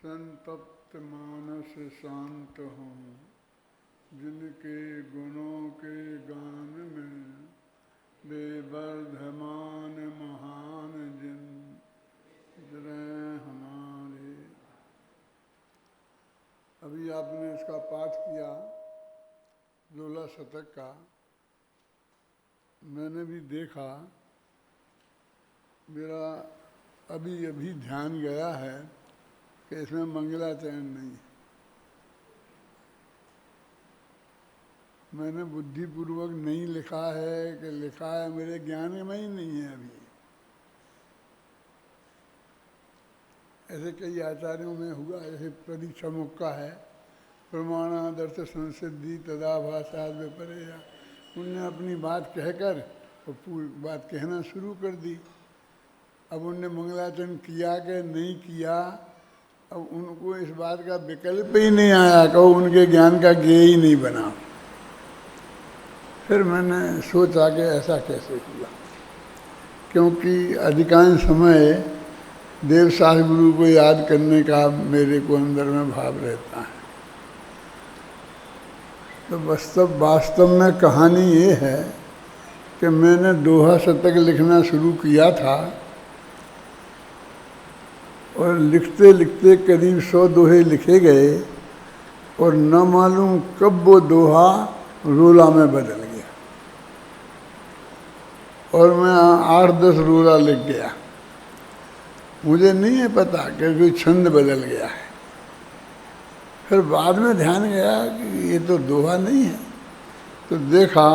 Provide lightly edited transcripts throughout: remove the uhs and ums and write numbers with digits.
संतप्त मानस शांत हूँ, जिनके गुणों के गान में बेवर्धमान महान जिन रहे हमारे। अभी आपने इसका पाठ किया 16 शतक का। मैंने भी देखा, मेरा अभी अभी ध्यान गया है कि इसमें मंगलाचरण नहीं। मैंने बुद्धिपूर्वक नहीं लिखा है कि लिखा है, मेरे ज्ञान में ही नहीं है अभी। ऐसे कई आचार्यों में हुआ, जैसे परीक्षा मुक्का है, प्रमाणादर्थ संसिद्धि तदा भाषाद विपरेया। उनने अपनी बात कहकर और पूरी बात कहना शुरू कर दी। अब उनने मंगलाचरण किया कि नहीं किया, अब उनको इस बात का विकल्प ही नहीं आया कि उनके ज्ञान का ज्ञेय ही नहीं बना। फिर मैंने सोचा कि ऐसा कैसे हुआ, क्योंकि अधिकांश समय देवशास्त्र गुरु को याद करने का मेरे को अंदर में भाव रहता है। तो वास्तव में कहानी ये है कि मैंने दोहा शतक लिखना शुरू किया था और लिखते लिखते करीब 100 दोहे लिखे गए और न मालूम कब वो दोहा रोला में बदल गया और मैं 8-10 रोला लिख गया। मुझे नहीं है पता कि कोई छंद बदल गया है। फिर बाद में ध्यान गया कि ये तो दोहा नहीं है, तो देखा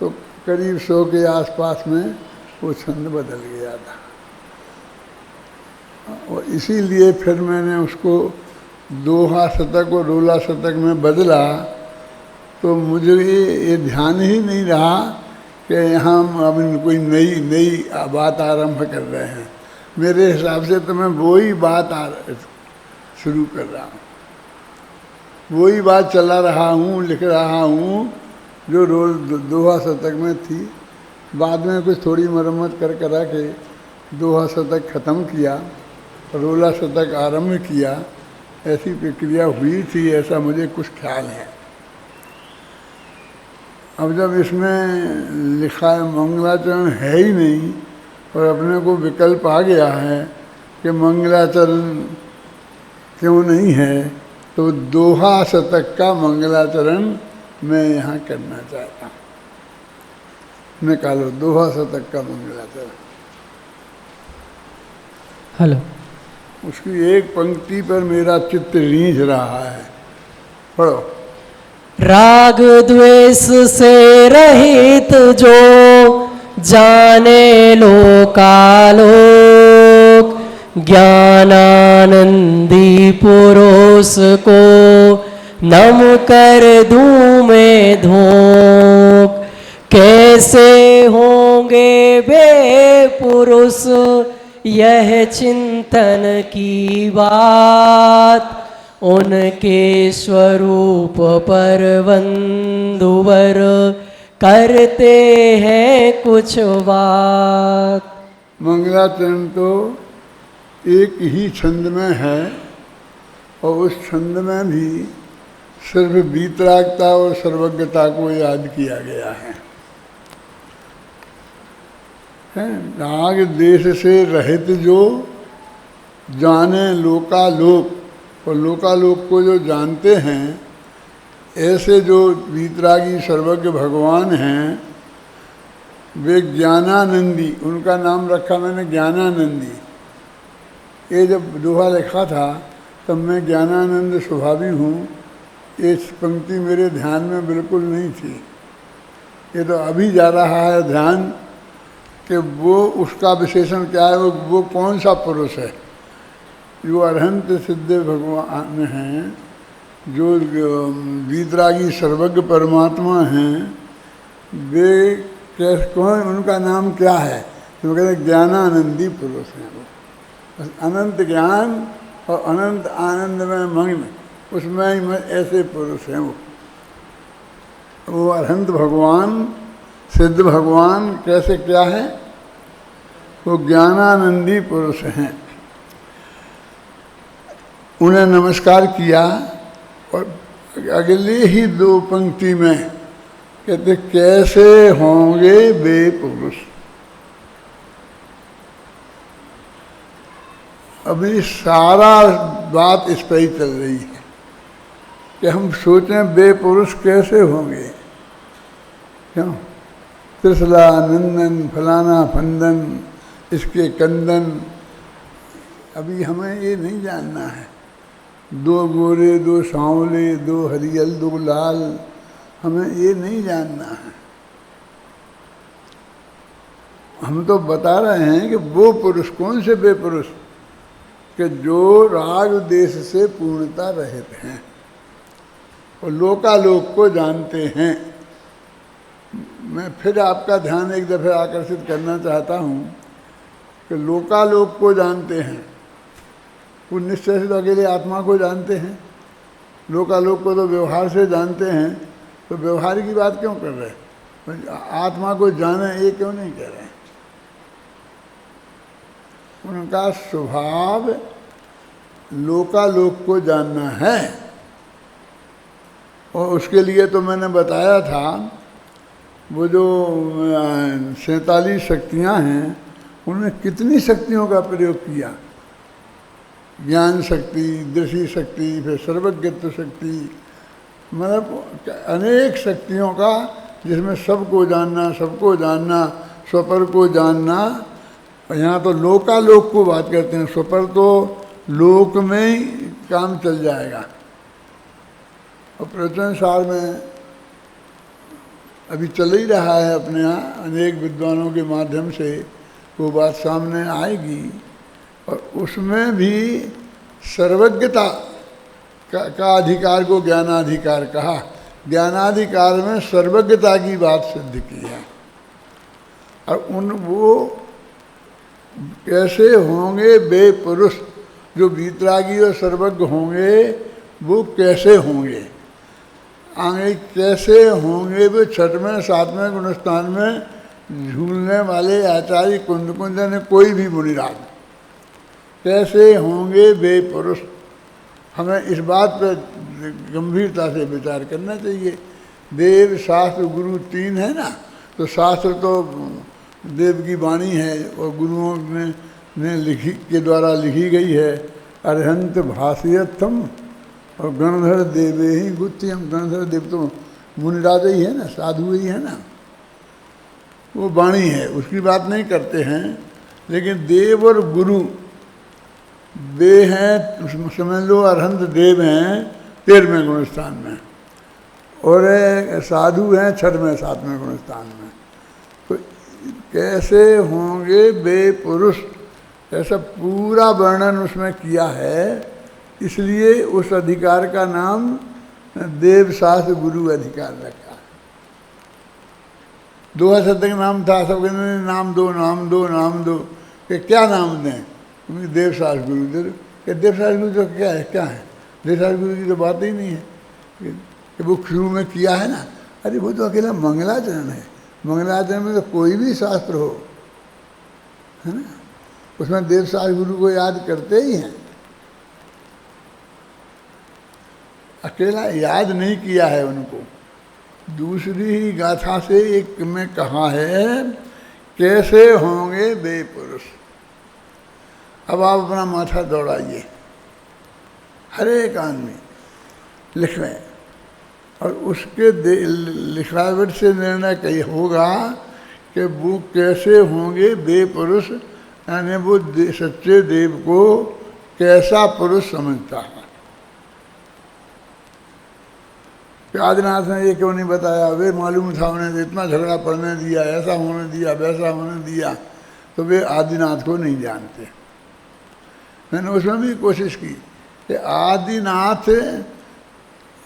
तो करीब 100 के आसपास में वो छंद बदल गया था। और इसीलिए फिर मैंने उसको दोहा शतक और रोला शतक में बदला। तो मुझे ये ध्यान ही नहीं रहा कि यहाँ अब कोई नई बात आरंभ कर रहे हैं। मेरे हिसाब से तो मैं वही बात शुरू कर रहा हूँ, वही बात चला रहा हूँ, लिख रहा हूँ जो दोहा शतक में थी। बाद में कुछ थोड़ी मरम्मत करा के दोहा शतक ख़त्म किया, रोला शतक आरंभ किया। ऐसी प्रक्रिया हुई थी, ऐसा मुझे कुछ ख्याल है। अब जब इसमें लिखा है मंगलाचरण है ही नहीं और अपने को विकल्प आ गया है कि मंगलाचरण क्यों नहीं है, तो दोहा शतक का मंगलाचरण मैं यहाँ करना चाहता हूँ। निकालो दोहा शतक का मंगलाचरण। हेलो। उसकी एक पंक्ति पर मेरा चित्त रीझ रहा है, पढ़ो। राग द्वेष से रहित जो जाने लोकालोक, ज्ञानानंदी पुरुष को नम कर दूं मैं धोख। कैसे होंगे वे पुरुष यह चिंतन की बात, उनके स्वरूप पर बंधुवर करते हैं कुछ बात। मंगलाचरण तो एक ही छंद में है और उस छंद में भी सिर्फ वीतरागता और सर्वज्ञता को याद किया गया है। राग देश से रहित जो जाने लोकालोक, और लोकालोक को जो जानते हैं, ऐसे जो वीतरागी सर्वज्ञ भगवान हैं, वे ज्ञानानंदी, उनका नाम रखा मैंने ज्ञानानंदी। ये जब दोहा लिखा था तब मैं ज्ञानानंद स्वभावी हूँ, इस पंक्ति मेरे ध्यान में बिल्कुल नहीं थी। ये तो अभी जा रहा है ध्यान कि वो उसका विशेषण क्या है, वो कौन सा पुरुष है जो अरहंत सिद्ध भगवान हैं, जो वीतरागी सर्वज्ञ परमात्मा हैं। वे कौन, उनका नाम क्या है? तो कहते हैं ज्ञानानंदी पुरुष हैं। वो अनंत ज्ञान और अनंत आनंद में मग्न, उसमें ऐसे पुरुष हैं। वो अरहंत भगवान, सिद्ध भगवान कैसे क्या है? वो ज्ञानानंदी पुरुष हैं। उन्हें नमस्कार किया और अगली ही दो पंक्ति में कहते कैसे होंगे वे पुरुष। अभी सारा बात इस पर ही चल रही है कि हम सोचें वे पुरुष कैसे होंगे। क्यों? त्रिशला नंदन फलाना फंदन इसके कंदन, अभी हमें ये नहीं जानना है। दो गोरे दो सांवले दो हरियल दो लाल, हमें ये नहीं जानना है। हम तो बता रहे हैं कि वो पुरुष, कौन से वे पुरुष, कि जो राग देश से पूर्णता रहित हैं और लोकालोक को जानते हैं। मैं फिर आपका ध्यान एक दफ़े आकर्षित करना चाहता हूँ कि लोकालोक को जानते हैं, वो निश्चय से तो अकेले आत्मा को जानते हैं। लोकालोक को तो व्यवहार से जानते हैं, तो व्यवहार की बात क्यों कर रहे हैं? आत्मा को जाने ये क्यों नहीं कह रहे हैं? उनका स्वभाव लोकालोक को जानना है। और उसके लिए तो मैंने बताया था, वो जो 47 शक्तियाँ हैं उन्होंने कितनी शक्तियों का प्रयोग किया। ज्ञान शक्ति, दृष्टि शक्ति, फिर सर्वज्ञत्व शक्ति, मतलब अनेक शक्तियों का, जिसमें सबको जानना, स्वपर को जानना। और यहाँ तो लोकालोक को बात करते हैं, स्वपर तो लोक में ही काम चल जाएगा। और प्रवचन सार में अभी चल ही रहा है अपने यहाँ, अनेक विद्वानों के माध्यम से वो बात सामने आएगी। और उसमें भी सर्वज्ञता का अधिकार को ज्ञानाधिकार कहा। ज्ञानाधिकार में सर्वज्ञता की बात सिद्ध की है। और वो कैसे होंगे वे पुरुष, जो वीतरागी और सर्वज्ञ होंगे वो कैसे होंगे। आगे कैसे होंगे वे 6वें 7वें गुणस्थान में झूलने वाले आचार्य कुंद ने कोई भी मुनिराज, कैसे होंगे वे पुरुष। हमें इस बात पर गंभीरता से विचार करना चाहिए। देव शास्त्र गुरु 3 है ना, तो शास्त्र तो देव की वाणी है और गुरुओं ने लिखी के द्वारा लिखी गई है। अरहंत भाषयत्थम और गणधर देवे ही गुत्थ्यम। गणधर देव तो मुनिराज ही है ना, साधु ही है ना, वो वाणी है, उसकी बात नहीं करते हैं। लेकिन देव और गुरु वे हैं, समझ लो अरहंत देव हैं 13वें गुणस्थान में, और साधु हैं 6वें 7वें गुणस्थान में। तो कैसे होंगे वे पुरुष, ऐसा पूरा वर्णन उसमें किया है। इसलिए उस अधिकार का नाम देव शास्त्र गुरु अधिकार रखा। 2 शब्द का नाम था, सब कहते नाम दो कि क्या नाम दें, देव शास्त्र गुरु दे दो। कि देव शास्त्र गुरु तो क्या है? देव शास्त्र गुरु की तो बात ही नहीं है कि वो शुरू में किया है ना। अरे वो तो अकेला मंगलाचरण है। मंगलाचरण में तो कोई भी शास्त्र हो, है ना, उसमें देव शास्त्र गुरु को याद करते ही हैं। अकेला याद नहीं किया है उनको। दूसरी ही गाथा से एक में कहा है कैसे होंगे वे पुरुष। अब आप अपना माथा दौड़ाइए, हर एक आदमी लिख रहे हैं, और उसके लिखावट से निर्णय कही होगा कि वो कैसे होंगे वे पुरुष, यानी वो सच्चे देव को कैसा पुरुष समझता है। आदिनाथ ने ये क्यों नहीं बताया? वे मालूम था, उन्हें इतना झगड़ा पड़ने दिया, ऐसा होने दिया, वैसा होने दिया, तो वे आदिनाथ को नहीं जानते। मैंने उसमें भी कोशिश की कि आदिनाथ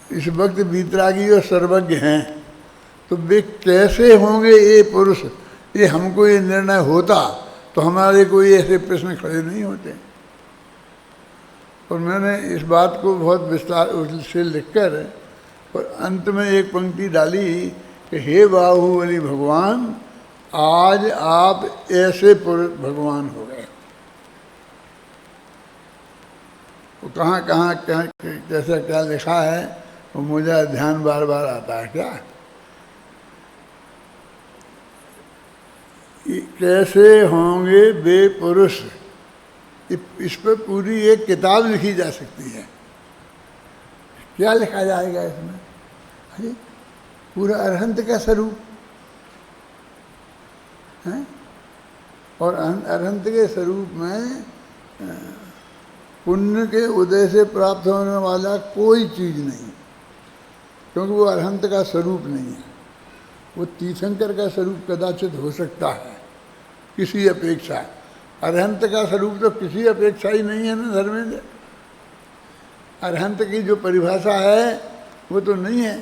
इस वक्त वीतरागी और सर्वज्ञ हैं, तो वे कैसे होंगे ये पुरुष। ये हमको ये निर्णय होता तो हमारे कोई ऐसे प्रश्न खड़े नहीं होते। और मैंने इस बात को बहुत विस्तार से लिखकर और अंत में एक पंक्ति डाली कि हे बाहुबली भगवान, आज आप ऐसे पुरुष भगवान हो गए। वो कहाँ कहाँ क्या कैसा क्या लिखा है वो मुझे ध्यान बार बार आता है। क्या कैसे होंगे वे पुरुष, इस पर पूरी एक किताब लिखी जा सकती है। क्या लिखा जाएगा इसमें? अरे पूरा अरहंत का स्वरूप है, और अरहंत के स्वरूप में पुण्य के उदय से प्राप्त होने वाला कोई चीज़ नहीं, क्योंकि वो अरहंत का स्वरूप नहीं है। वो तीर्थंकर का स्वरूप कदाचित हो सकता है किसी अपेक्षा, अरहंत का स्वरूप तो किसी अपेक्षा ही नहीं है ना धर्मेंद्र। अरहंत की जो परिभाषा है वो तो नहीं है,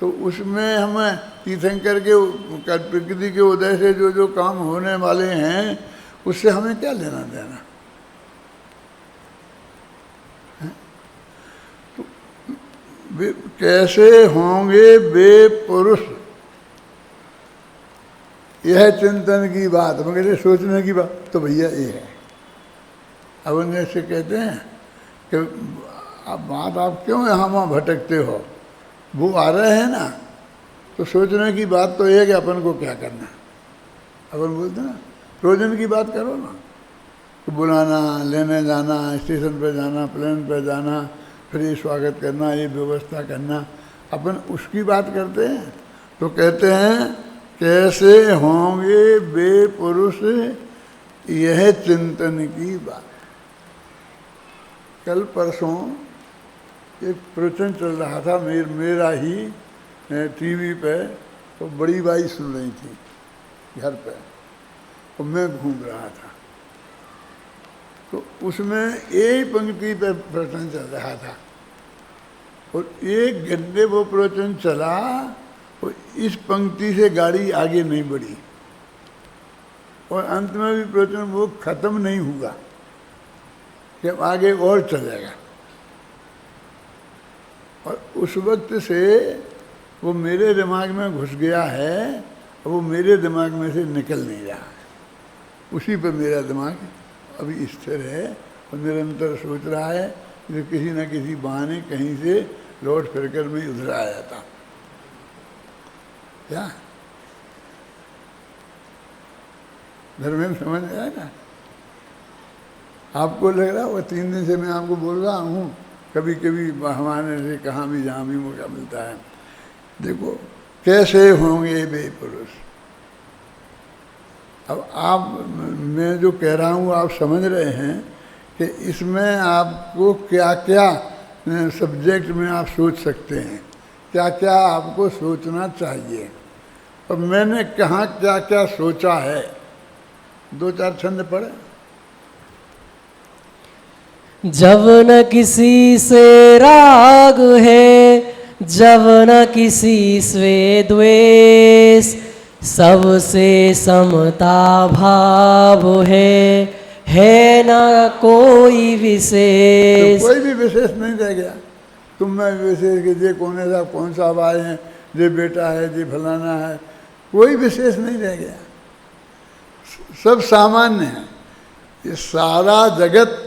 तो उसमें हम तीर्थंकर के प्रकृति के उदय से जो जो काम होने वाले हैं उससे हमें क्या लेना देना। तो कैसे होंगे वे पुरुष, यह चिंतन की बात, मगर सोचने की बात तो भैया ये है। अब उन्हें से कहते हैं कि अब बात आप क्यों यहाँ वहाँ भटकते हो, वो आ रहे हैं ना, तो सोचने की बात तो ये है कि अपन को क्या करना। अपन बोलते ना रोजन की बात करो ना, तो बुलाना, लेने जाना, स्टेशन पे जाना, प्लेन पे जाना, फिर ये स्वागत करना, ये व्यवस्था करना, अपन उसकी बात करते हैं। तो कहते हैं कैसे होंगे वे पुरुष, यह चिंतन की बात। कल परसों एक प्रवचन चल रहा था मेरा ही टीवी पे, तो बड़ी बाई सुन रही थी घर पे, और मैं घूम रहा था। तो उसमें एक पंक्ति पे प्रवचन चल रहा था, और एक घंटे वो प्रवचन चला, और इस पंक्ति से गाड़ी आगे नहीं बढ़ी, और अंत में भी प्रवचन वो खत्म नहीं हुआ कि आगे और चलेगा। और उस वक्त से वो मेरे दिमाग में घुस गया है, और वो मेरे दिमाग में से निकल नहीं रहा है। उसी पर मेरा दिमाग अभी स्थिर है और निरंतर सोच रहा है कि किसी न किसी बहाने कहीं से लौट फिर कर मैं उधर आ जाता। क्या धर्मेंद्र समझ में आया ना? आपको लग रहा वो 3 दिन से मैं आपको बोल रहा हूँ, कभी कभी हमारे से कहाँ भी जहाँ भी मौका मिलता है। देखो कैसे होंगे वे पुरुष। अब आप, मैं जो कह रहा हूँ आप समझ रहे हैं कि इसमें आपको क्या क्या सब्जेक्ट में आप सोच सकते हैं, क्या क्या आपको सोचना चाहिए, और मैंने कहाँ क्या क्या सोचा है। 2-4 छंद पढ़े। जब न किसी से राग है, जब न किसी से द्वेष, सबसे समता भाव है न कोई विशेष। तो कोई भी विशेष नहीं रह गया। तुम में विशेष कि जे कौन सा आए हैं, जे बेटा है, जे फलाना है, कोई विशेष नहीं रह गया। सब सामान्य है। ये सारा जगत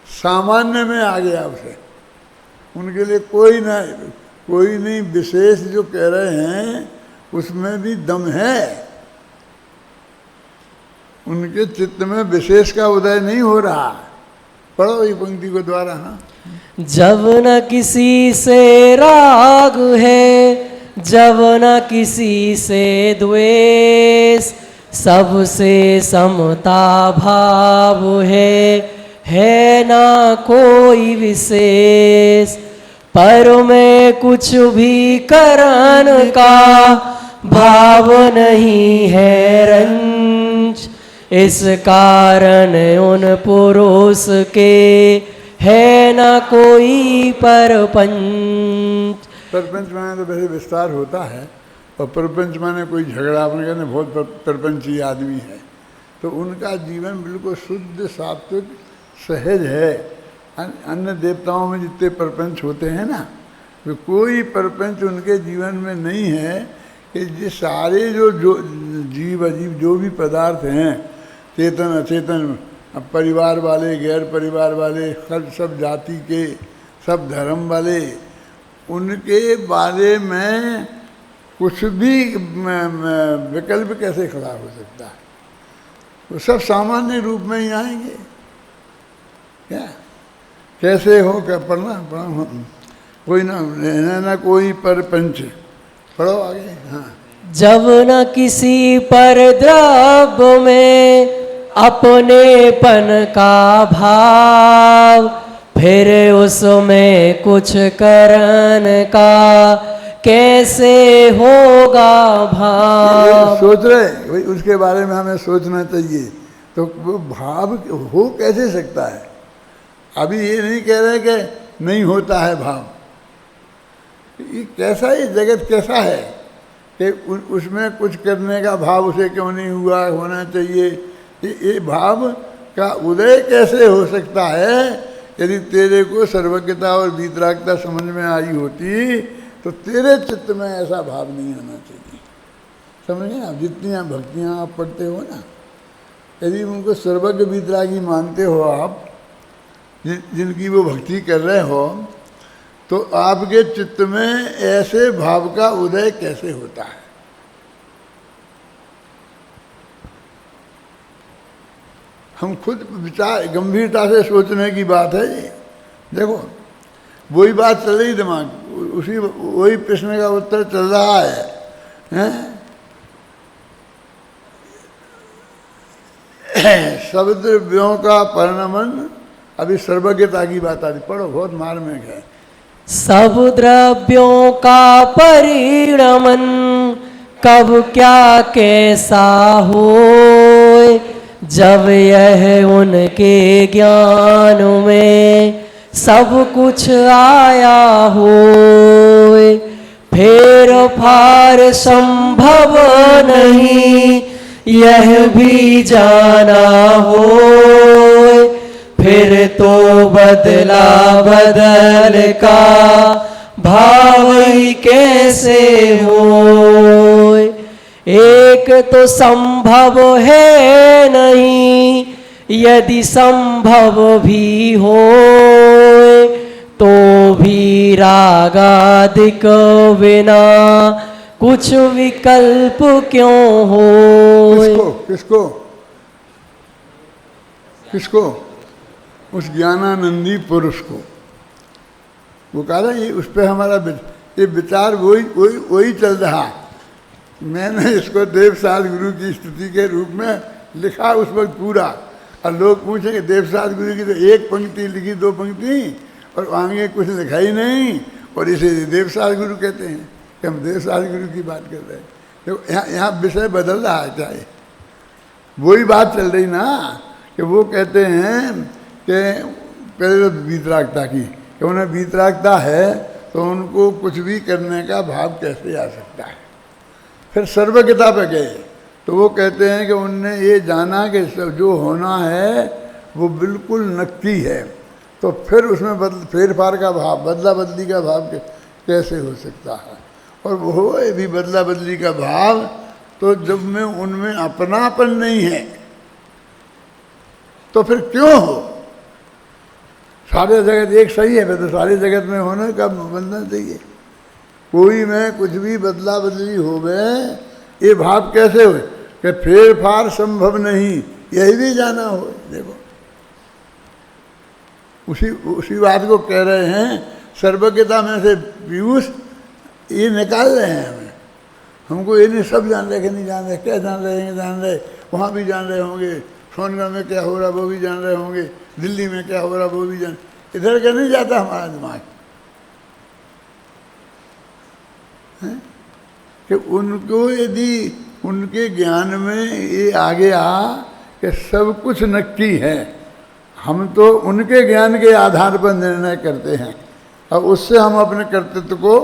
सामान्य में आ गया उसे। उनके लिए कोई नहीं विशेष जो कह रहे हैं उसमें भी दम है। उनके चित्त में विशेष का उदय नहीं हो रहा। पढ़ो ये पंक्ति को द्वारा। हाँ, जब न किसी से राग है, जब न किसी से द्वेष, सबसे समता भाव है ना कोई विशेष। पर में कुछ भी करन का भाव नहीं है रंज, इस कारण उन पुरुष के है ना कोई परपंच। परपंच माने तो वैसे विस्तार होता है, और परपंच माने कोई झगड़ा, अपने कहते बहुत परपंची आदमी है, तो उनका जीवन बिल्कुल शुद्ध सात्विक सहज है। अन्य देवताओं में जितने परपंच होते हैं ना, तो कोई परपंच उनके जीवन में नहीं है कि ये सारे जो जीव अजीव जो भी पदार्थ हैं, चेतन अचेतन अब परिवार वाले, गैर परिवार वाले, सब जाति के, सब धर्म वाले, उनके बारे में कुछ भी विकल्प कैसे खड़ा हो सकता है? वो सब सामान्य रूप में ही आएंगे क्या? कैसे हो? क्या पढ़ना कोई ना कोई परपंच। पढ़ो आगे। हाँ, जब न किसी पर द्रव्य में अपनेपन का भाव, फिर उसमें कुछ करन का कैसे होगा भाव। सोच रहे भाई, उसके बारे में हमें सोचना चाहिए। तो वो भाव हो कैसे सकता है? अभी ये नहीं कह रहे कि नहीं होता है भाव। ये कैसा, ये जगत कैसा है कि उसमें कुछ करने का भाव उसे क्यों नहीं हुआ, होना चाहिए? ये भाव का उदय कैसे हो सकता है? यदि तेरे को सर्वज्ञता और वीतरागता समझ में आई होती तो तेरे चित्त में ऐसा भाव नहीं होना चाहिए। समझ गए आप? जितनी आप भक्तियाँ आप पढ़ते हो ना, यदि उनको सर्वज्ञ वीतरागी मानते हो आप, जिनकी वो भक्ति कर रहे हो, तो आपके चित्त में ऐसे भाव का उदय कैसे होता है? हम खुद विचार गंभीरता से सोचने की बात है ये। देखो, वही बात चल रही दिमाग, वही प्रश्न का उत्तर चल रहा है, हैं? सब द्रव्यों का परिणमन, अभी सर्वज्ञता की बात आ रही। पढ़ो, बहुत मार्मिक है। सब द्रव्यों का परिणमन कब क्या कैसा होए, जब यह उनके ज्ञान में सब कुछ आया होए। फेर फार संभव नहीं यह भी जाना होए, फिर तो बदला बदल का भाव ही कैसे होए। एक तो संभव है नहीं, यदि संभव भी होए, तो भी रागादिक बिना कुछ विकल्प क्यों हो। किसको किसको? उस ज्ञानानंदी पुरुष को। वो कहा था ये, उस पर हमारा ये विचार वही चल रहा। मैंने इसको देवसाद गुरु की स्तुति के रूप में लिखा उस वक्त पूरा। और लोग पूछेंगे देवसाद गुरु की तो एक पंक्ति लिखी, दो पंक्ति, और आगे कुछ लिखा ही नहीं, और इसे देवसाद गुरु कहते हैं कि हम देवसाद गुरु की बात कर रहे हैं। देखो, यहाँ विषय बदल रहा है। क्या है? वही बात चल रही ना कि वो कहते हैं कि पहले तो वीतरागता की, कि उन्हें वीतरागता है तो उनको कुछ भी करने का भाव कैसे आ सकता है। फिर सर्वज्ञता पे गए तो वो कहते हैं कि उनने ये जाना कि जो होना है वो बिल्कुल नक्की है, तो फिर उसमें फेर फार का भाव, बदला बदली का भाव कैसे हो सकता है? और वो भी बदला बदली का भाव तो जब में उनमें अपनापन नहीं है तो फिर क्यों हो? सारे जगत एक सही है, तो सारे जगत में होने का बनना चाहिए। कोई में कुछ भी बदला बदली हो गए, ये भाव कैसे हो कि फेर फार संभव नहीं, यही भी जाना हो। देखो, उसी बात को कह रहे हैं। सर्वज्ञता में से पीयूष ये निकाल रहे हैं हमें। हमको ये नहीं सब जान रहे कि नहीं जान रहे, क्या जान रहे हैं, जान रहे, वहाँ भी जान रहे होंगे, सोनगढ़ में क्या हो रहा वो भी जान रहे होंगे, दिल्ली में क्या हो रहा वो भी जान, इधर क्या नहीं जाता हमारा दिमाग है? कि उनको यदि उनके ज्ञान में ये आ गया कि सब कुछ नक्की है, हम तो उनके ज्ञान के आधार पर निर्णय करते हैं और उससे हम अपने कर्तृत्व को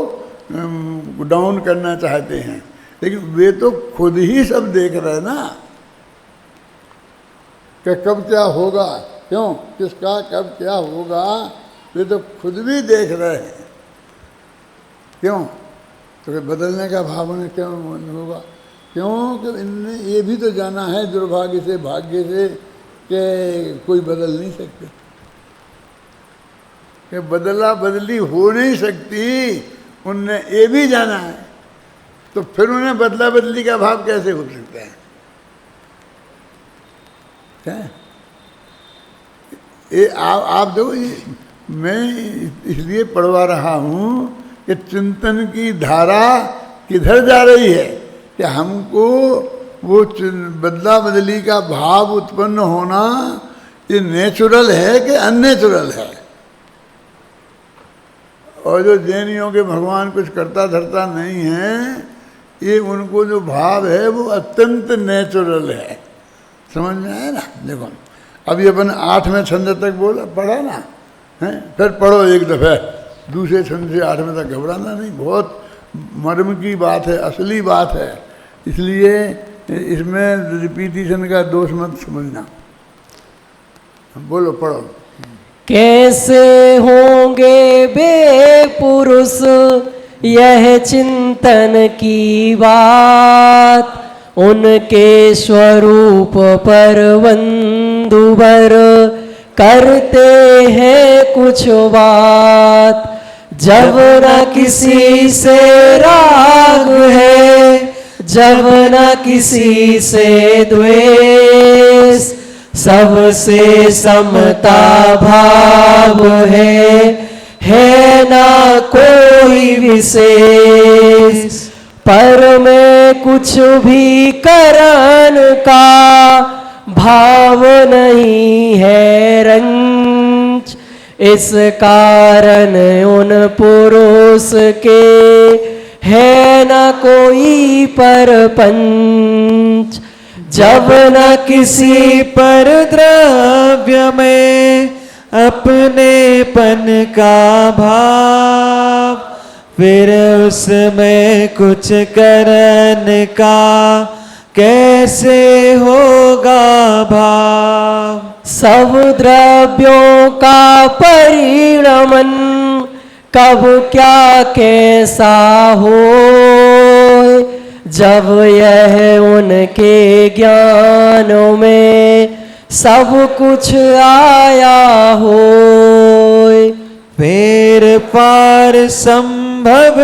डाउन करना चाहते हैं। लेकिन वे तो खुद ही सब देख रहे हैं ना कि कब क्या होगा, क्यों, किसका कब क्या होगा, वे तो खुद भी देख रहे हैं। क्यों? तो बदलने का भाव उन्हें क्यों होगा? क्योंकि इनने ये भी तो जाना है दुर्भाग्य से, भाग्य से, कि कोई बदल नहीं सकते, कि बदला बदली हो नहीं सकती, उनने ये भी जाना है, तो फिर उन्हें बदला बदली का भाव कैसे हो सकता है? क्या ये आप देखो, मैं इसलिए पढ़वा रहा हूँ कि चिंतन की धारा किधर जा रही है, कि हमको वो बदला बदली का भाव उत्पन्न होना ये नेचुरल है कि अननेचुरल है। और जो जैनियों के भगवान कुछ करता धरता नहीं है, ये उनको जो भाव है वो अत्यंत नेचुरल है। समझ में आया ना? देखो अभी अपन 8वें छंद तक बोला पढ़ा ना है, फिर पढ़ो एक दफ़े दूसरे छंद से 8वें तक, घबराना नहीं, बहुत मर्म की बात है, असली बात है, इसलिए इसमें रिपीटिशन का दोष मत समझना। बोलो पढ़ो। कैसे होंगे वे पुरुष यह चिंतन की बात, उनके स्वरूप पर बंधुवर करते हैं कुछ बात। जब न किसी से राग है, जब न किसी से द्वेष, सबसे समता भाव है ना कोई विशेष। पर में कुछ भी करन का भाव नहीं है रंज, इस कारण उन पुरुष के है न कोई परपंच। जब न किसी पर द्रव्य में अपनेपन का भाव, फिर उसमें कुछ करन का कैसे होगा भाव। सब द्रव्यों का परिणमन कब क्या कैसा हो, जब यह उनके ज्ञान में सब कुछ आया हो। फिर पार संभव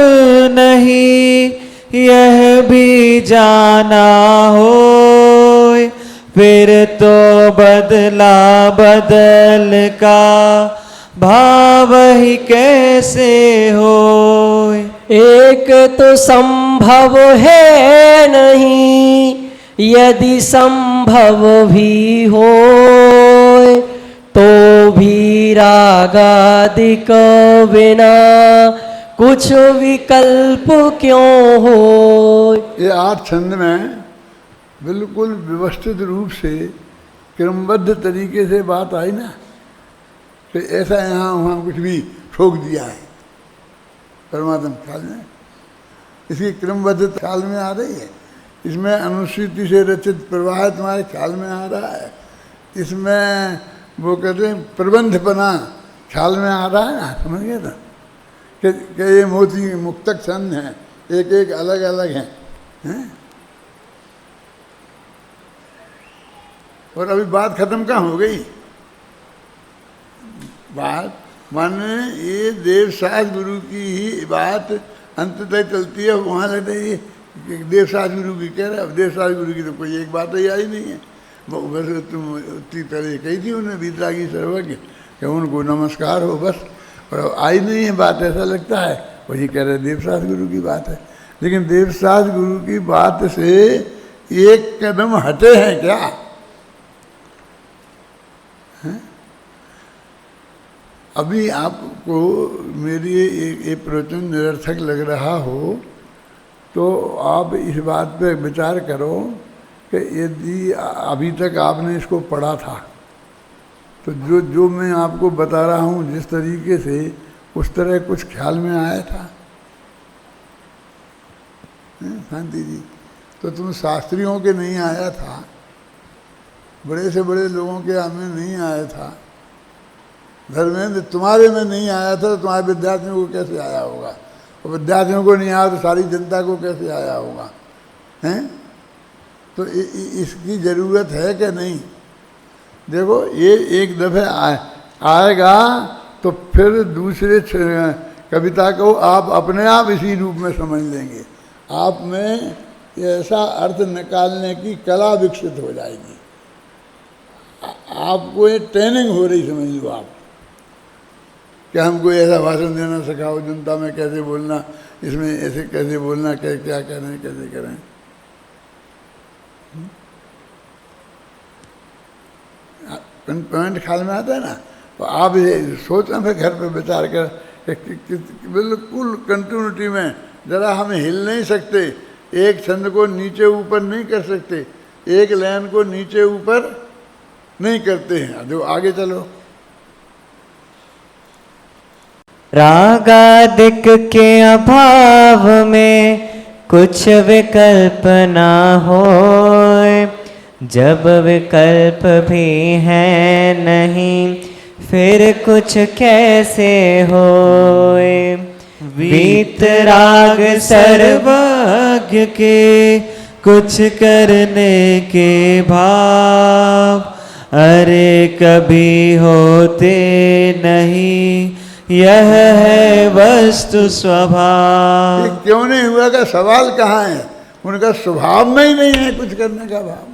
नहीं यह भी जाना हो, फिर तो बदला बदल का भाव ही कैसे हो। एक तो संभव है नहीं, यदि संभव भी हो तो भी रागादिक बिना कुछ विकल्प क्यों हो। ये 8 छंद में बिल्कुल व्यवस्थित रूप से क्रमबद्ध तरीके से बात आई ना, कि ऐसा यहाँ वहाँ कुछ भी ठोक दिया है परमात्मा ख्याल में, इसकी क्रमबद्ध ख्याल में आ रही है। इसमें अनुसूची से रचित प्रवाह तुम्हारे ख्याल में आ रहा है, इसमें वो कहते हैं प्रबंधपना ख्याल में आ रहा है ना, समझ गए ना, कि ये मोती मुक्तक छंद हैं, एक एक अलग अलग हैं, हैं? और अभी बात खत्म कहाँ हो गई? बात माने ये देवसाज गुरु की ही बात अंत तक चलती है। वहाँ लगता है ये देवसाज गुरु की कह रहे, अब देवसाज गुरु की तो कोई एक बात ही आई नहीं है। बस तुम उतनी पहले कही थी उन्हें वीतरागी सर्वज्ञ कि उनको नमस्कार हो बस, और आई नहीं है बात, ऐसा लगता है। वही कह रहे देवसाज गुरु की बात है, लेकिन देवसाज गुरु की बात से एक कदम हटे हैं क्या? है? अभी आपको मेरी एक प्रवचन निरर्थक लग रहा हो तो आप इस बात पे विचार करो कि यदि अभी तक आपने इसको पढ़ा था तो जो मैं आपको बता रहा हूँ जिस तरीके से, उस तरह कुछ ख्याल में आया था शांति जी? तो तुम शास्त्रियों के नहीं आया था, बड़े से बड़े लोगों के में नहीं आया था, धर्मेंद्र तुम्हारे में नहीं आया था, तो तुम्हारे विद्यार्थियों को कैसे आया होगा? और विद्यार्थियों को नहीं आया तो सारी जनता को कैसे आया होगा? हैं? तो इसकी ज़रूरत है कि नहीं? देखो ये एक दफ़े आएगा तो फिर दूसरे कविता को आप अपने आप इसी रूप में समझ लेंगे। आप में ऐसा अर्थ निकालने की कला विकसित हो जाएगी। आपको ये ट्रेनिंग हो रही, समझ लो आप, कि हमको ऐसा भाषण देना सिखाओ, जनता में कैसे बोलना, इसमें ऐसे कैसे बोलना, क्या करें, कैसे करें। पॉइंट ख्याल में आता है ना? तो आप ये सोचना फिर घर पे विचार कर, बिल्कुल कंटिन्यूटी में, जरा हम हिल नहीं सकते, एक छंद को नीचे ऊपर नहीं कर सकते, एक लाइन को नीचे ऊपर नहीं करते हैं। जो आगे चलो, रागादिक के अभाव में कुछ विकल्प ना होए, जब विकल्प भी है नहीं फिर कुछ कैसे होए। वीतराग सर्वज्ञ के कुछ करने के भाव, अरे कभी होते नहीं, यह है वस्तु स्वभाव। ये क्यों नहीं हुआ का सवाल कहाँ है? उनका स्वभाव में ही नहीं है कुछ करने का भाव,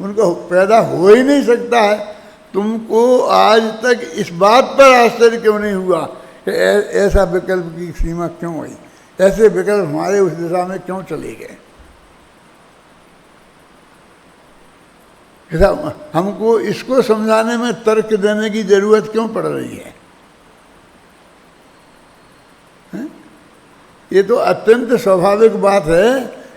उनको पैदा हो ही नहीं सकता है। तुमको आज तक इस बात पर आश्चर्य क्यों नहीं हुआ कि ऐसा विकल्प की सीमा क्यों हुई, ऐसे विकल्प हमारे उस दिशा में क्यों चले गए? हमको इसको समझाने में तर्क देने की जरूरत क्यों पड़ रही है? ये तो अत्यंत स्वाभाविक बात है।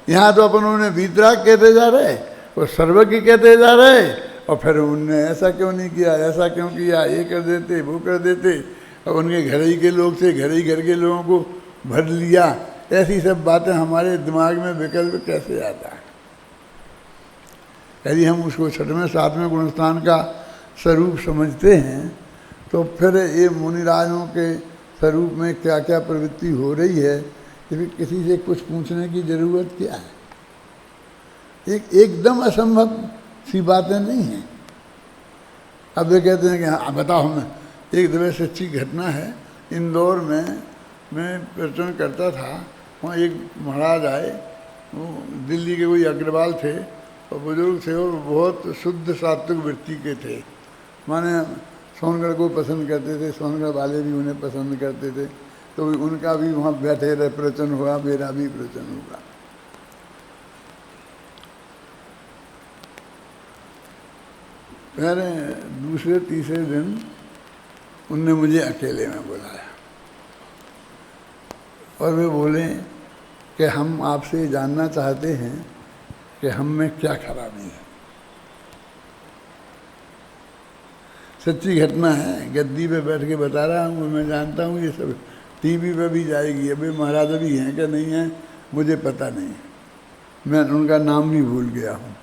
यहाँ तो अपन उन्हें वीतराग कहते जा रहे, वो सर्वज्ञ कहते जा रहे, और फिर उनने ऐसा क्यों नहीं किया, ऐसा क्यों किया, ये कर देते, वो कर देते, और उनके घर ही के लोग थे, घर ही घर के लोगों को भर लिया। ऐसी सब बातें हमारे दिमाग में विकल्प कैसे आता है? यदि हम उसको छठवें सातवें गुणस्थान का स्वरूप समझते हैं तो फिर ये मुनिराजों के स्वरूप में क्या क्या प्रवृत्ति हो रही है, फिर किसी से कुछ पूछने की ज़रूरत क्या है? एकदम असंभव सी बातें नहीं हैं। अब वे कहते हैं कि हाँ बताओ, मैं एक दफ़े सच्ची घटना है। इंदौर में मैं प्रवचन करता था, वहाँ एक महाराज आए, वो दिल्ली के कोई अग्रवाल थे और बुजुर्ग थे, और बहुत शुद्ध सात्विक वृत्ति के थे। माने सोनगढ़ को पसंद करते थे, सोनगढ़ वाले भी उन्हें पसंद करते थे, तो उनका भी वहाँ बैठे रहे प्रवचन हुआ, मेरा भी प्रवचन हुआ। फिर दूसरे तीसरे दिन उनने मुझे अकेले में बुलाया और वे बोले कि हम आपसे जानना चाहते हैं कि हम में क्या खराबी है। सच्ची घटना है, गद्दी पे बैठ के बता रहा हूँ, मैं जानता हूँ ये सब टीवी पे भी जाएगी। अभी महाराज भी हैं कि नहीं हैं मुझे पता नहीं, मैं उनका नाम भी भूल गया हूँ।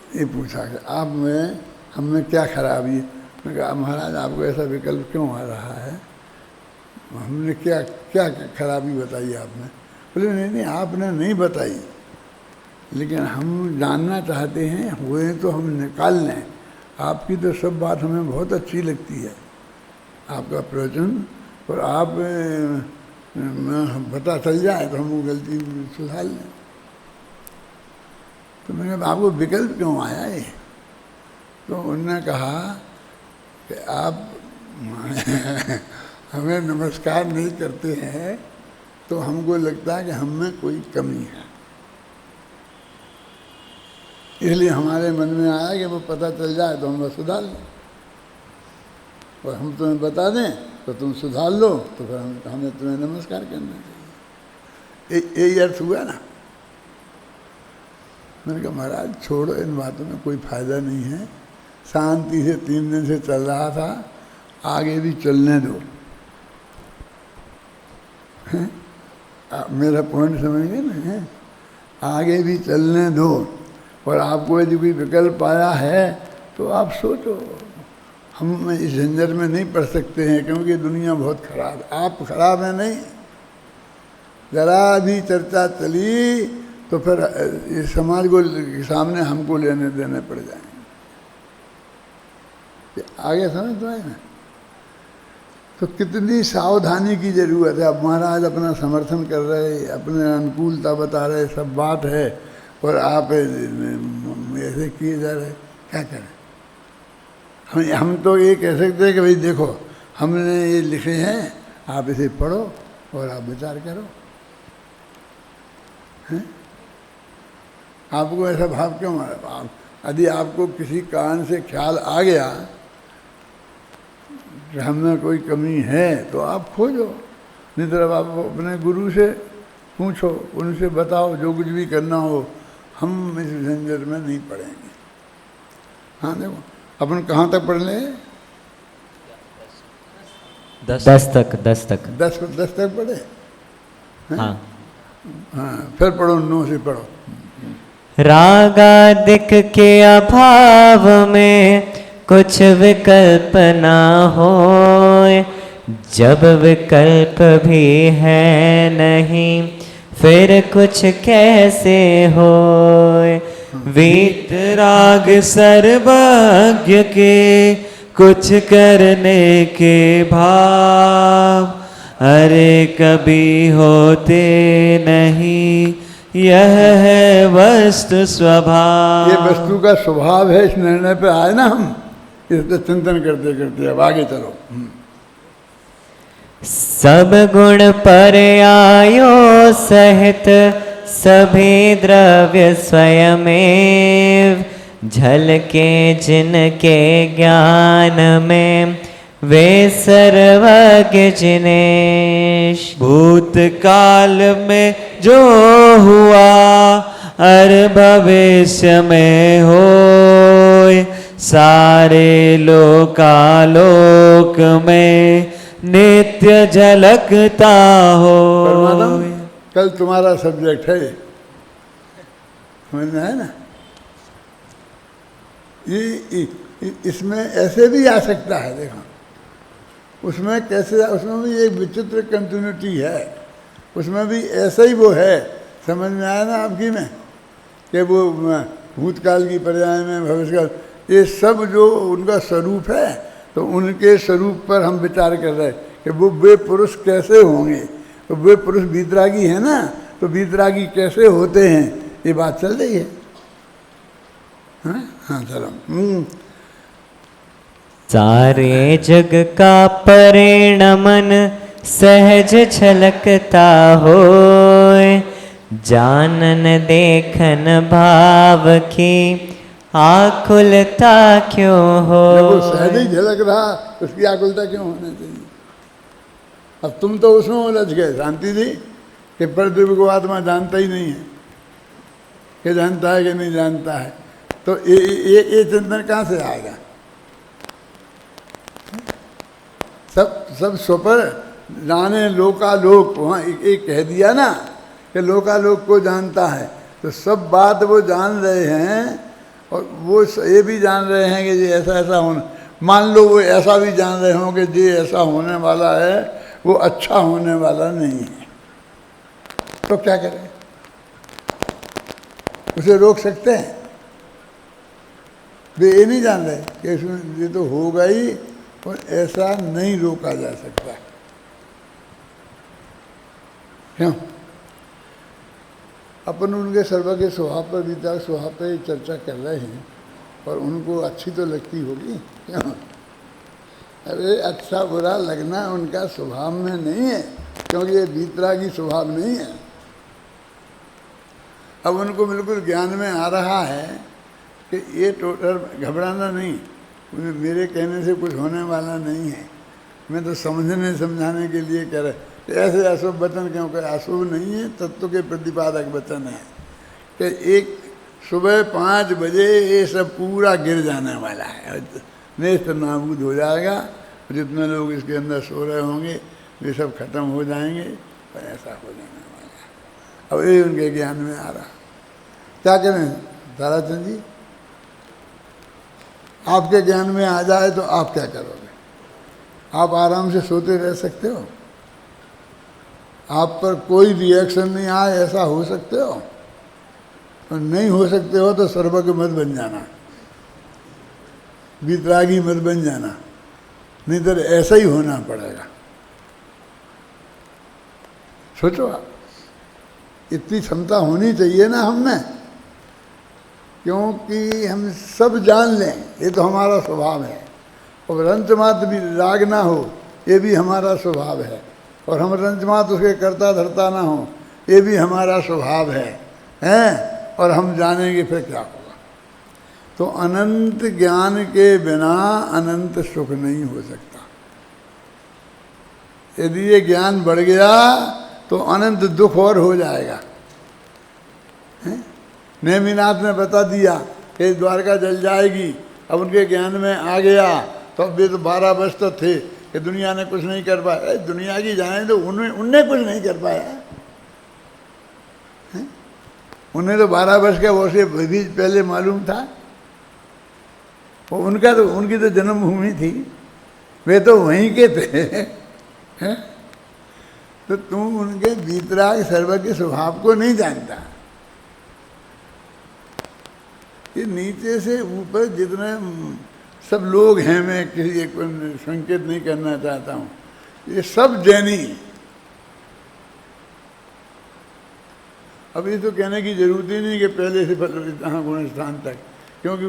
ये पूछा कि आप में हम में क्या खराबी है? मैंने कहा महाराज आपको ऐसा विकल्प क्यों आ रहा है, हमने क्या क्या खराबी बताई आपने? बोले नहीं आपने नहीं बताई, लेकिन हम जानना चाहते हैं, हुए तो हम निकाल लें। आपकी तो सब बात हमें बहुत अच्छी लगती है, आपका प्रवचन, और आप पता चल जाए तो हम वो गलती सुधार लें। तो मैंने कहा आपको विकल्प क्यों आया है? तो उन्होंने कहा कि आप हमें नमस्कार नहीं करते हैं तो हमको लगता है कि हम में कोई कमी है, इसलिए हमारे मन में आया कि वो पता चल जाए तो हम सुधार लें, और हम तुम्हें बता दें तो तुम सुधार लो, तो फिर हमें तुम्हें नमस्कार करना चाहिए। यही अर्थ हुआ ना। मैंने कहा महाराज छोड़ो, इन बातों में कोई फायदा नहीं है, शांति से 3 दिन से चल रहा था, आगे भी चलने दो। मेरा पॉइंट समझिए ना, आगे भी चलने दो, और आपको यदि कोई विकल्प आया है तो आप सोचो। हम इस झंझट में नहीं पड़ सकते हैं क्योंकि दुनिया बहुत खराब है। आप खराब हैं नहीं, जरा भी चर्चा चली तो फिर इस समाज को सामने हमको लेने देने पड़ जाएंगे। आगे समझ तो है ना। तो कितनी सावधानी की जरूरत है। अब महाराज अपना समर्थन कर रहे, अपने अनुकूलता बता रहे, सब बात है, और आप ऐसे किए जा रहे, क्या करें। हम तो ये कह सकते हैं कि भाई देखो हमने ये लिखे हैं, आप इसे पढ़ो और आप विचार करो। हैं? आपको ऐसा भाव क्यों आ रहा? यदि आपको किसी कारण से ख्याल आ गया कि हमें कोई कमी है तो आप खोजो, नहीं तो आप अपने गुरु से पूछो, उनसे बताओ, जो कुछ भी करना हो। हम इस झंझट में नहीं पड़ेंगे। हाँ देखो अपन कहाँ तक पढ़ लें? 10 तक 10 तक पढ़े। हाँ हाँ फिर पढ़ो, 9 से पढ़ो। रागादिक के अभाव में कुछ विकल्प ना होए, जब विकल्प भी है नहीं फिर कुछ कैसे होए। वीतराग सर्वज्ञ के कुछ करने के भाव, अरे कभी होते नहीं, यह है वस्तु स्वभाव। ये वस्तु का स्वभाव है, इस निर्णय पे आए ना हम, इससे चिंतन करते करते। अब आगे चलो। सब गुण पर्यायो सहित सभी द्रव्य स्वयमेव, झलके जिनके ज्ञान में वे सर्वज्ञ जिनेश। भूतकाल में जो हुआ और भविष्य में होए, सारे लोकालोक में नित्य झलकता हो। कल तुम्हारा सब्जेक्ट है, समझ में है ना। ये इसमें ऐसे भी आ सकता है, देखो उसमें कैसे, उसमें भी एक विचित्र कंटिन्यूटी है, उसमें भी ऐसा ही वो है। समझ में आया ना आपकी में, कि वो भूतकाल की पर्याय में भविष्य काल, ये सब जो उनका स्वरूप है, तो उनके स्वरूप पर हम विचार कर रहे हैं कि वो वे पुरुष कैसे होंगे। तो वे पुरुष वीतरागी है ना, तो वीतरागी कैसे होते हैं, ये बात चल रही है। हाँ चलो। सारे जग का परिणमन सहज छलकता होए, जानन देखन भाव की आकुलता क्यों हो। वो सहज ही झलक रहा, उसकी आकुलता क्यों होनी चाहिए। अब तुम तो उसमें उलझ गए शांति जी, कि परद्वीप को आत्मा जानता ही नहीं है, कि जानता है कि नहीं जानता है। तो ये चिंतन कहाँ से आएगा। सब स्वपर जाने लोकालोक, वहाँ एक कह दिया ना कि लोकालोक को जानता है, तो सब बात वो जान रहे हैं, और वो ये भी जान रहे हैं कि ये ऐसा ऐसा होना। मान लो वो ऐसा भी जान रहे हों कि ये ऐसा होने वाला है, वो अच्छा होने वाला नहीं है, तो क्या करें, उसे रोक सकते हैं। वे ये नहीं जान रहे कि इसमें ये तो होगा ही, और ऐसा नहीं रोका जा सकता। क्यों? अपन उनके सर्वज्ञ स्वभाव पर, विचार स्वभाव पर चर्चा कर रहे हैं, और उनको अच्छी तो लगती होगी। क्यों? अरे अच्छा बुरा लगना उनका स्वभाव में नहीं है, क्योंकि ये वीतरागी स्वभाव नहीं है। अब उनको बिल्कुल ज्ञान में आ रहा है कि ये टोटल घबराना नहीं, मेरे कहने से कुछ होने वाला नहीं है, मैं तो समझने समझाने के लिए कह रहा। ऐसे अशुभ वचन क्योंकि अशुभ नहीं है, तत्व के प्रतिपादक वचन है कि एक सुबह 5 बजे ये सब पूरा गिर जाने वाला है, नेस्त नाबूद हो जाएगा। जितने लोग इसके अंदर सो रहे होंगे वे सब खत्म हो जाएंगे, और ऐसा हो जाने वाला है। अब ये उनके ज्ञान में आ रहा। क्या करें ताराचंद जी, आपके ज्ञान में आ जाए तो आप क्या करोगे? आप आराम से सोते रह सकते हो, आप पर कोई रिएक्शन नहीं आए, ऐसा हो सकते हो? और नहीं हो सकते हो तो सर्वज्ञ मत बन जाना, वीतरागी मत बन जाना, नहीं तो ऐसा ही होना पड़ेगा। सोचो आप, इतनी क्षमता होनी चाहिए ना हम में, क्योंकि हम सब जान लें ये तो हमारा स्वभाव है, और रंचमात्र भी राग ना हो ये भी हमारा स्वभाव है, और हम रंचमात्र उसके करता धरता ना हो ये भी हमारा स्वभाव है, हैं? और हम जानेंगे फिर क्या होगा। तो अनंत ज्ञान के बिना अनंत सुख नहीं हो सकता। यदि ये ज्ञान बढ़ गया तो अनंत दुख और हो जाएगा। नेमिनाथ ने बता दिया कि द्वारका जल जाएगी, अब उनके ज्ञान में आ गया तो अब ये तो 12 वर्ष तो थे कि दुनिया ने कुछ नहीं कर पाया। दुनिया की जाने तो उनने कुछ नहीं कर पाया, उन्हें तो 12 वर्ष का वो से भी पहले मालूम था। वो उनका तो उनकी तो जन्मभूमि थी, वे तो वहीं के थे, हैं? तो तुम उनके वीतराग सर्वज्ञ स्वभाव को नहीं जानता। ये नीचे से ऊपर जितने सब लोग हैं, मैं किसी एक संकेत नहीं करना चाहता हूँ, ये सब जैनी। अब ये तो कहने की जरूरत ही नहीं कि पहले से यहाँ गुण स्थान तक, क्योंकि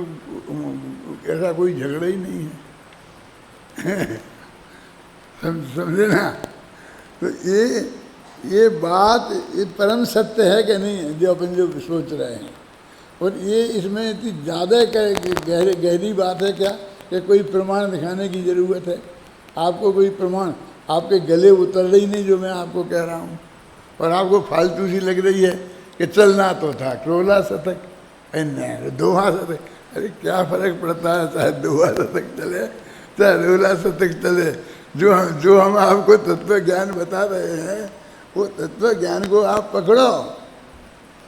ऐसा कोई झगड़ा ही नहीं है। समझे ना? तो ये बात ये परम सत्य है कि नहीं है जो अपन जो सोच रहे हैं। और ये इसमें इतनी ज़्यादा गहरी बात है क्या कि कोई प्रमाण दिखाने की ज़रूरत है? आपको कोई प्रमाण आपके गले उतर रही नहीं जो मैं आपको कह रहा हूँ, और आपको फालतू सी लग रही है कि चलना तो था क्रोला शतक, नहीं दोहा शतक। अरे क्या फर्क पड़ता है, चाहे दोहा शतक चले चाहे रोला शतक चले, जो हम आपको तत्व ज्ञान बता रहे हैं वो तत्व ज्ञान को आप पकड़ो,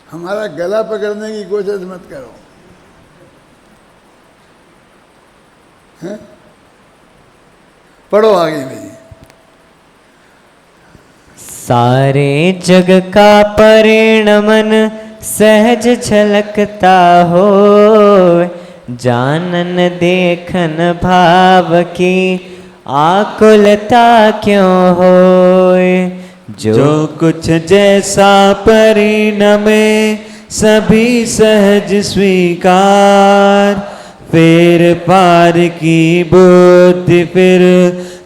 हमारा गला पकड़ने की कोशिश मत करो, हैं? पढ़ो आगे नहीं। सारे जग का परिणमन सहज झलकता हो, जानन देखन भाव की आकुलता क्यों होए। जो कुछ जैसा परिणमे सभी सहज स्वीकार, फिर पार की बुद्धि फिर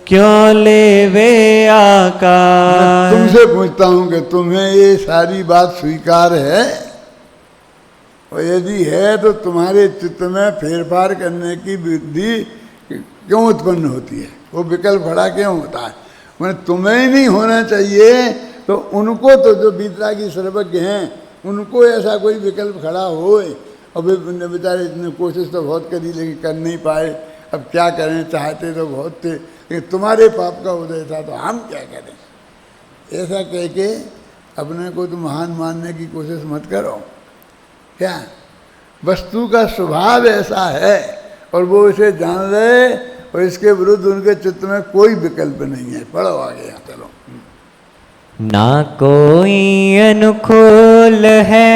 क्यों लेवे आकार। तुमसे पूछता हूँ कि तुम्हें ये सारी बात स्वीकार है? और यदि है तो तुम्हारे चित्त में फेरफार करने की बुद्धि क्यों उत्पन्न होती है? वो विकल्प खड़ा क्यों होता है? मैंने तुम्हें ही नहीं होना चाहिए तो उनको तो जो वीतरागी सर्वज्ञ हैं उनको ऐसा कोई विकल्प खड़ा होए, और वे बेचारे इतने कोशिश तो बहुत करी लेकिन कर नहीं पाए। अब क्या करें, चाहते तो बहुत थे लेकिन तुम्हारे पाप का उदय था तो हम क्या करें? ऐसा कह के अपने को तो महान मानने की कोशिश मत करो। क्या वस्तु का स्वभाव ऐसा है और वो इसे जान रहे, और इसके विरुद्ध उनके चित्त में कोई विकल्प नहीं है। पढ़ो आगे, यहाँ चलो। ना कोई अनुकूल है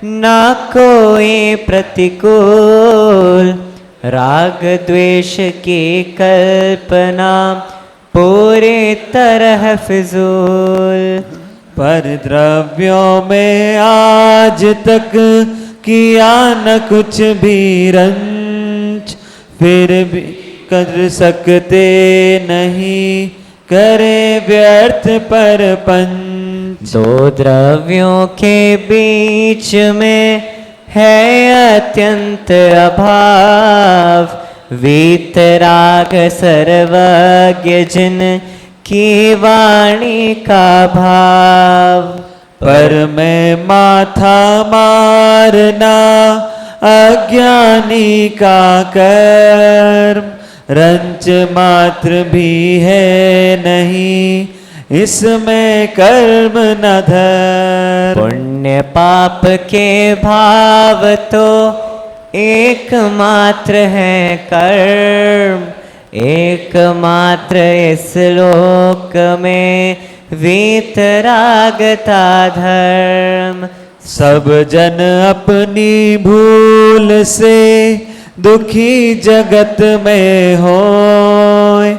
ना कोई प्रतिकूल, राग द्वेष की कल्पना पूरी तरह फिजूल। पर द्रव्यों में आज तक किया न कुछ भी रंच, फिर भी कर सकते नहीं करे व्यर्थ पर पंच। दो द्रव्यों के बीच में है अत्यंत अभाव, वीतराग सर्वज्ञ जिन की वाणी का भाव। पर मैं माथा मारना अज्ञानी का कर्म, रंच मात्र भी है नहीं इसमें कर्म न धर्म। पुण्य पाप के भाव तो एकमात्र है कर्म, एकमात्र इस लोक में वीतरागता धर्म। सब जन अपनी भूल से दुखी जगत में होए,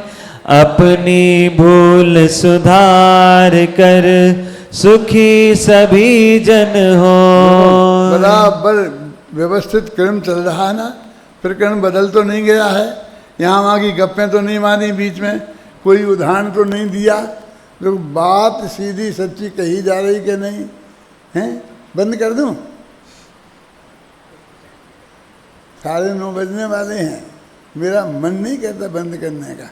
अपनी भूल सुधार कर सुखी सभी जन हो। बराबर व्यवस्थित क्रम चल रहा है ना, प्रकरण बदल तो नहीं गया है, यहाँ वहाँ की गप्पें तो नहीं मारी, बीच में कोई उदाहरण तो नहीं दिया, जो बात सीधी सच्ची कही जा रही कि नहीं है। बंद कर दूं? 9:30 बजने वाले हैं, मेरा मन नहीं करता बंद करने का।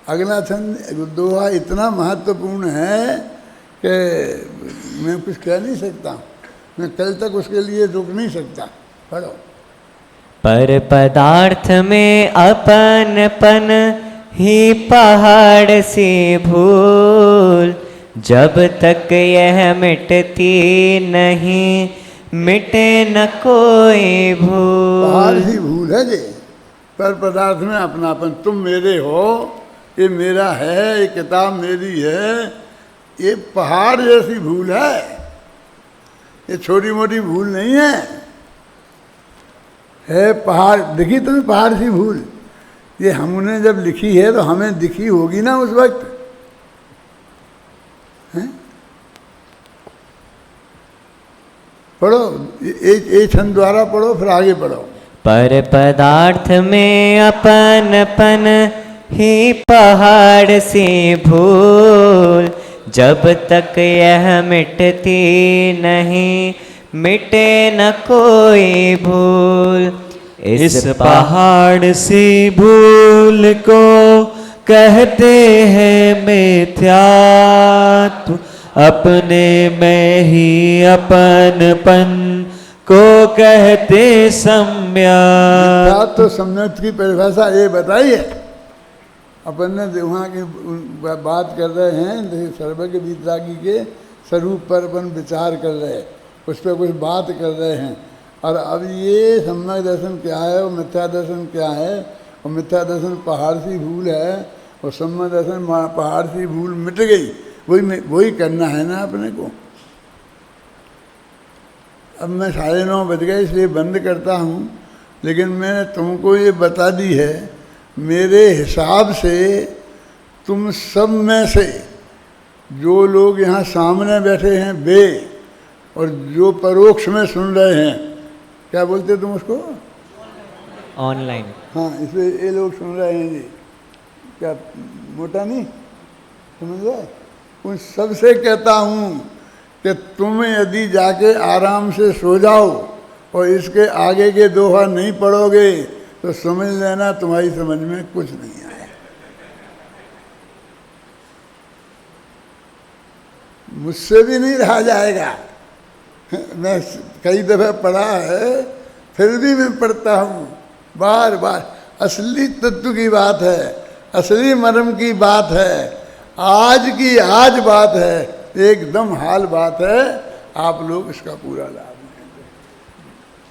अगला छंद दोहा इतना महत्वपूर्ण है कि मैं कुछ कह नहीं सकता, मैं कल तक उसके लिए रुक नहीं सकता। पढ़ो। पर पदार्थ में अपनपन ही पहाड़ सी भूल, जब तक यह मिटती नहीं मिटे न कोई भूल। पहाड़ ही भूल है जी, पर पदार्थ में अपनापन, तुम मेरे हो, ये मेरा है, ये किताब मेरी है, ये पहाड़ जैसी भूल है, ये छोटी मोटी भूल नहीं है पहाड़। देखी तुम्हें पहाड़ सी भूल, ये हमने जब लिखी है तो हमें दिखी होगी ना उस वक्त, हैं? पढ़ो, एक छंद द्वारा पढ़ो, फिर आगे पढ़ो। पर पदार्थ में अपनपन ही पहाड़ सी भूल, जब तक यह मिटती नहीं मिटे न कोई भूल। इस पहाड़ सी भूल को कहते हैं मिथ्यात्व, अपने में ही अपनपन को कहते सम्यक। तो सम्यक की परिभाषा ये बताइए। अपन ने वहाँ की बात कर रहे हैं, सर्वज्ञ वीतरागी के स्वरूप पर अपन विचार कर रहे हैं, उस पर कुछ बात कर रहे हैं। और अब ये सम्यक दर्शन क्या है और मिथ्या दर्शन क्या है, और मिथ्या दर्शन पहाड़ सी भूल है और सम्यक दर्शन पहाड़ सी भूल मिट गई, वही करना है ना अपने को। अब मैं 9:30 बज गए इसलिए बंद करता हूँ, लेकिन मैंने तुमको ये बता दी है, मेरे हिसाब से तुम सब में से जो लोग यहाँ सामने बैठे हैं वे, और जो परोक्ष में सुन रहे हैं, क्या बोलते तुम उसको, ऑनलाइन, हाँ, इसलिए ये लोग सुन रहे हैं जी, क्या मोटा नहीं समझ रहे, उन सब से कहता हूँ कि तुम यदि जाके आराम से सो जाओ और इसके आगे के दोहा नहीं पढ़ोगे तो समझ लेना तुम्हारी समझ में कुछ नहीं आया। मुझसे भी नहीं रहा जाएगा, मैं कई दफ़े पढ़ा है, फिर भी मैं पढ़ता हूँ बार बार। असली तत्व की बात है, असली मर्म की बात है, आज की आज बात है, एकदम हाल बात है। आप लोग इसका पूरा लाभ